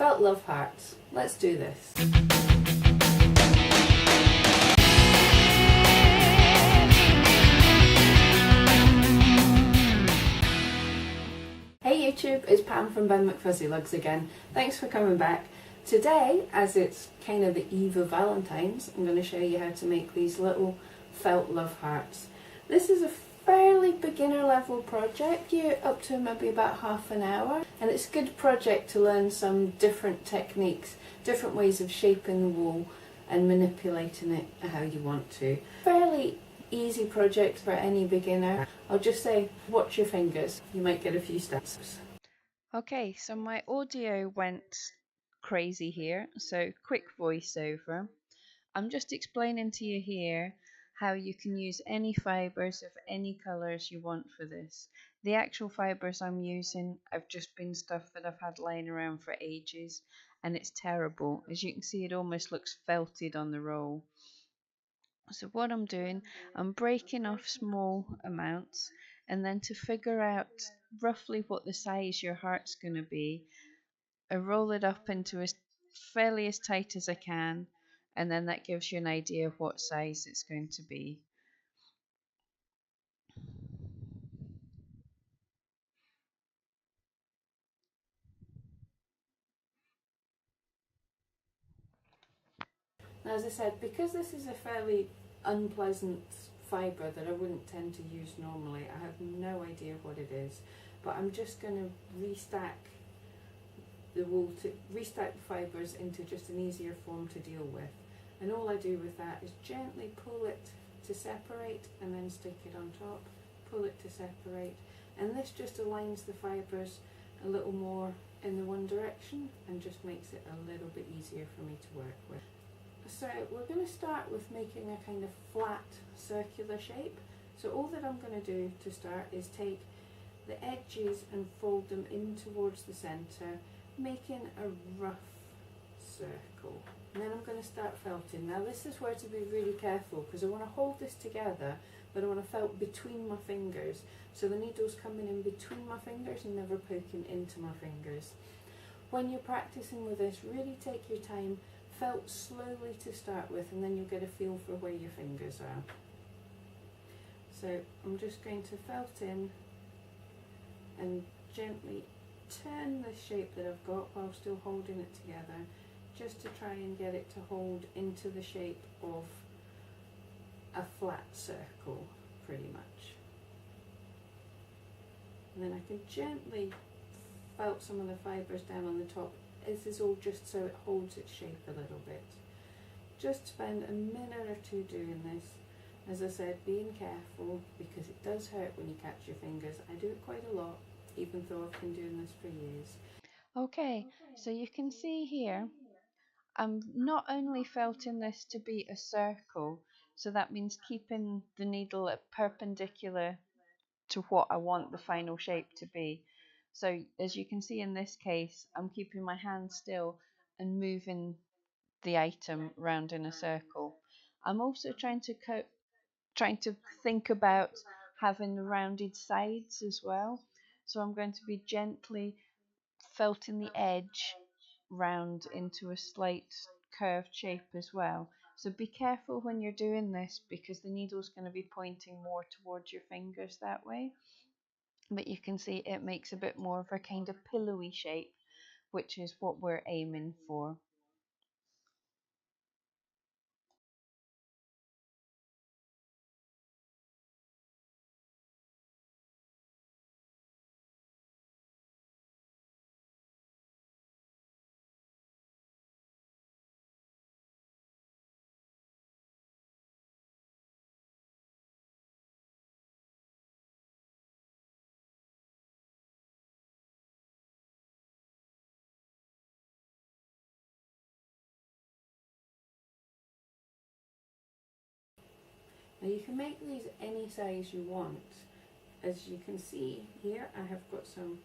Felt love hearts. Let's do this. Hey YouTube, it's Pam from BenMcFuzzylugs again. Thanks for coming back. Today, as it's kind of the eve of Valentine's, I'm going to show you how to make these little felt love hearts. This is a fairly beginner level project, you're up to maybe about half an hour, and it's a good project to learn some different techniques, different ways of shaping the wool and manipulating it how you want to. Fairly easy project for any beginner. I'll just say watch your fingers, you might get a few steps. Okay, so my audio went crazy here, so quick voiceover. I'm just explaining to you here how you can use any fibres of any colours you want for this. The actual fibres I'm using have just been stuff that I've had lying around for ages, and it's terrible. As you can see, it almost looks felted on the roll. So what I'm doing, I'm breaking off small amounts, and then to figure out roughly what the size your heart's going to be, I roll it up into as fairly as tight as I can, and then that gives you an idea of what size it's going to be. Now, as I said, because this is a fairly unpleasant fibre that I wouldn't tend to use normally, I have no idea what it is, but I'm just going to restack the fibres into just an easier form to deal with. And all I do with that is gently pull it to separate and then stick it on top, pull it to separate, and this just aligns the fibres a little more in the one direction and just makes it a little bit easier for me to work with. So we're going to start with making a kind of flat circular shape. So all that I'm going to do to start is take the edges and fold them in towards the centre, making a rough circle. And then I'm going to start felting. Now this is where to be really careful, because I want to hold this together, but I want to felt between my fingers. So the needle's coming in between my fingers and never poking into my fingers. When you're practicing with this, really take your time. Felt slowly to start with, and then you'll get a feel for where your fingers are. So I'm just going to felt in and gently turn the shape that I've got while still holding it together, just to try and get it to hold into the shape of a flat circle, pretty much. And then I can gently felt some of the fibres down on the top. This is all just so it holds its shape a little bit. Just spend a minute or two doing this. As I said, being careful, because it does hurt when you catch your fingers. I do it quite a lot, even though I've been doing this for years. Okay, so you can see here, I'm not only felting this to be a circle, so that means keeping the needle at perpendicular to what I want the final shape to be. So as you can see in this case, I'm keeping my hand still and moving the item round in a circle. I'm also trying to think about having rounded sides as well. So I'm going to be gently felting the edge round into a slight curved shape as well. So be careful when you're doing this, because the needle's going to be pointing more towards your fingers that way. But you can see it makes a bit more of a kind of pillowy shape, which is what we're aiming for. Now you can make these any size you want. As you can see here, I have got some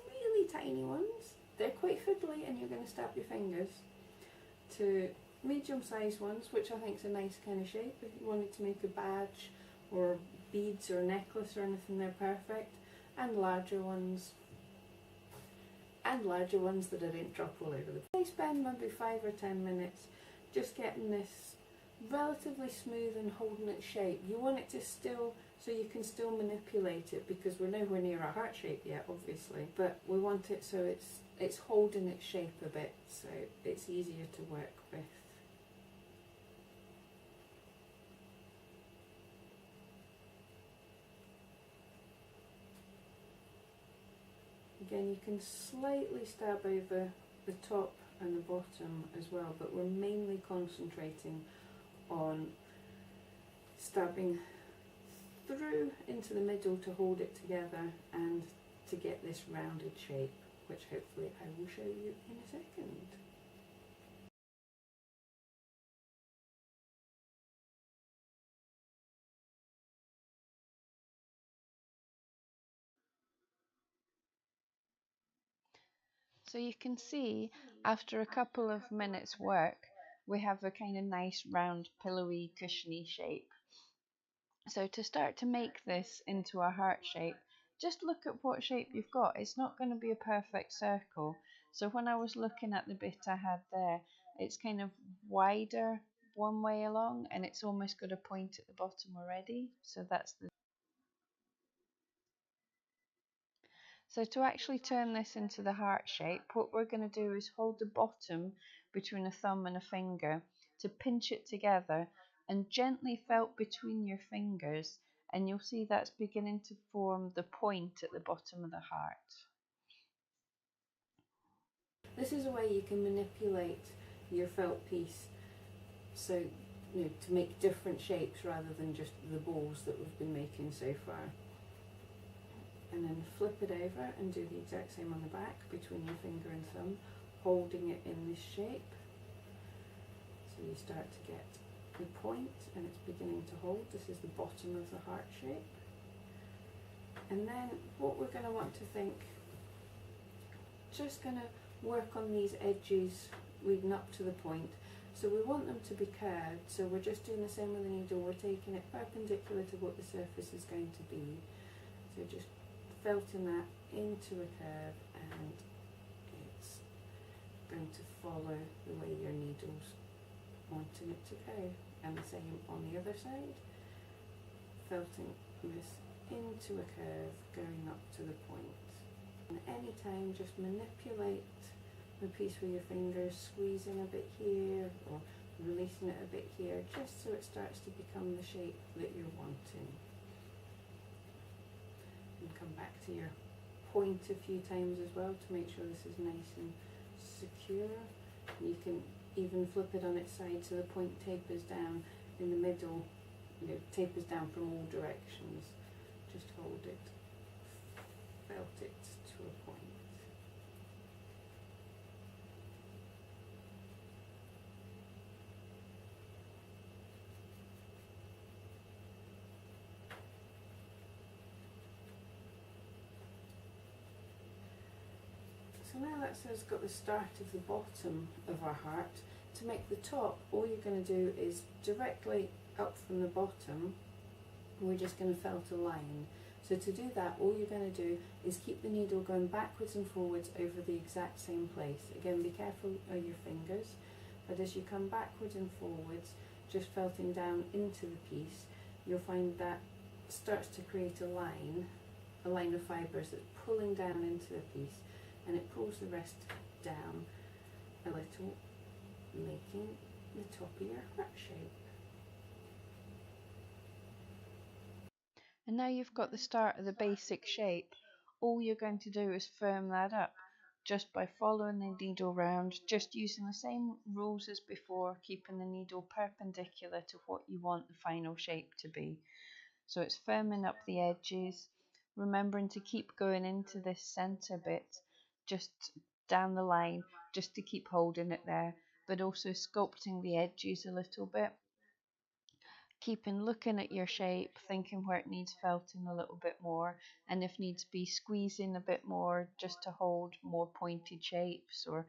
really tiny ones. They're quite fiddly and you're going to stab your fingers, to medium sized ones, which I think is a nice kind of shape. If you wanted to make a badge or beads or necklace or anything, they're perfect. And larger ones. and larger ones that I didn't drop all over the place. I spend maybe 5 or 10 minutes just getting this relatively smooth and holding its shape. You want it to still, so you can still manipulate it, because we're nowhere near a heart shape yet, obviously, but we want it so it's holding its shape a bit, so it's easier to work with. Again, you can slightly stab over the top and the bottom as well, but we're mainly concentrating on stabbing through into the middle to hold it together and to get this rounded shape, which hopefully I will show you in a second. So you can see after a couple of minutes work, we have a kind of nice round pillowy cushiony shape. So to start to make this into a heart shape, just look at what shape you've got. It's not going to be a perfect circle. So when I was looking at the bit I had there, it's kind of wider one way along and it's almost got a point at the bottom already. So that's the So to actually turn this into the heart shape, what we're going to do is hold the bottom between a thumb and a finger to pinch it together and gently felt between your fingers, and you'll see that's beginning to form the point at the bottom of the heart. This is a way you can manipulate your felt piece, so to make different shapes rather than just the balls that we've been making so far. And then flip it over and do the exact same on the back between your finger and thumb, holding it in this shape. So you start to get the point and it's beginning to hold. This is the bottom of the heart shape. And then what we're going to want to think, just going to work on these edges leading up to the point. So we want them to be curved, so we're just doing the same with the needle. We're taking it perpendicular to what the surface is going to be. So just felting that into a curve, and it's going to follow the way your needle's wanting it to go. And the same on the other side, felting this into a curve going up to the point. And any time just manipulate the piece with your fingers, squeezing a bit here or releasing it a bit here, just so it starts to become the shape that you're wanting. And come back to your point a few times as well to make sure this is nice and secure. You can even flip it on its side so the point tapers down in the middle, tapers down from all directions. Just hold it, felt it to a point. So now that's got the start of the bottom of our heart. To make the top, all you're going to do is directly up from the bottom, we're just going to felt a line. So to do that, all you're going to do is keep the needle going backwards and forwards over the exact same place. Again, be careful of your fingers, but as you come backwards and forwards, just felting down into the piece, you'll find that starts to create a line of fibres that's pulling down into the piece, and it pulls the rest down a little, making the top of your heart shape. And now you've got the start of the basic shape. All you're going to do is firm that up just by following the needle round, just using the same rules as before, keeping the needle perpendicular to what you want the final shape to be. So it's firming up the edges, remembering to keep going into this centre bit, just down the line, just to keep holding it there, but also sculpting the edges a little bit. Keeping looking at your shape, thinking where it needs felting a little bit more, and if needs be, squeezing a bit more just to hold more pointed shapes or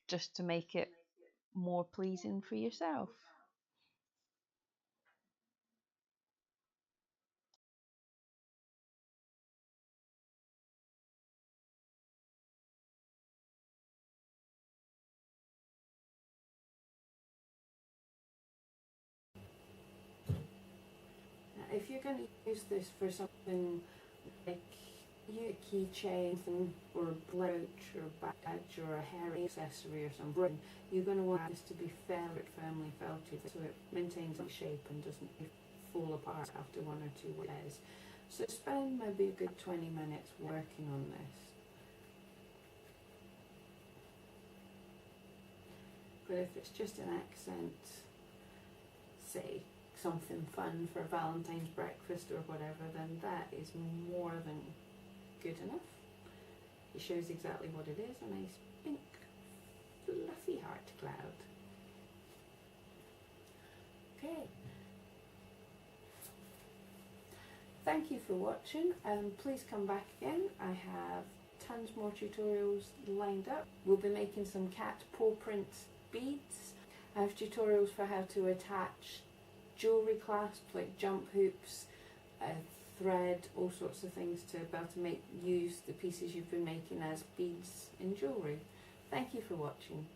just to make it more pleasing for yourself. you're going to use this for something like a keychain or a brooch or badge or a hair accessory or something, you're going to want this to be firmly felted so it maintains its shape and doesn't fall apart after 1 or 2 wears. So spend maybe a good 20 minutes working on this. But if it's just an accent, say something fun for Valentine's breakfast or whatever, then that is more than good enough. It shows exactly what it is, a nice pink fluffy heart cloud. Okay. Thank you for watching. Please come back again. I have tons more tutorials lined up. We'll be making some cat paw print beads. I have tutorials for how to attach jewellery clasps like jump hoops, thread, all sorts of things to be able to use the pieces you've been making as beads in jewellery. Thank you for watching.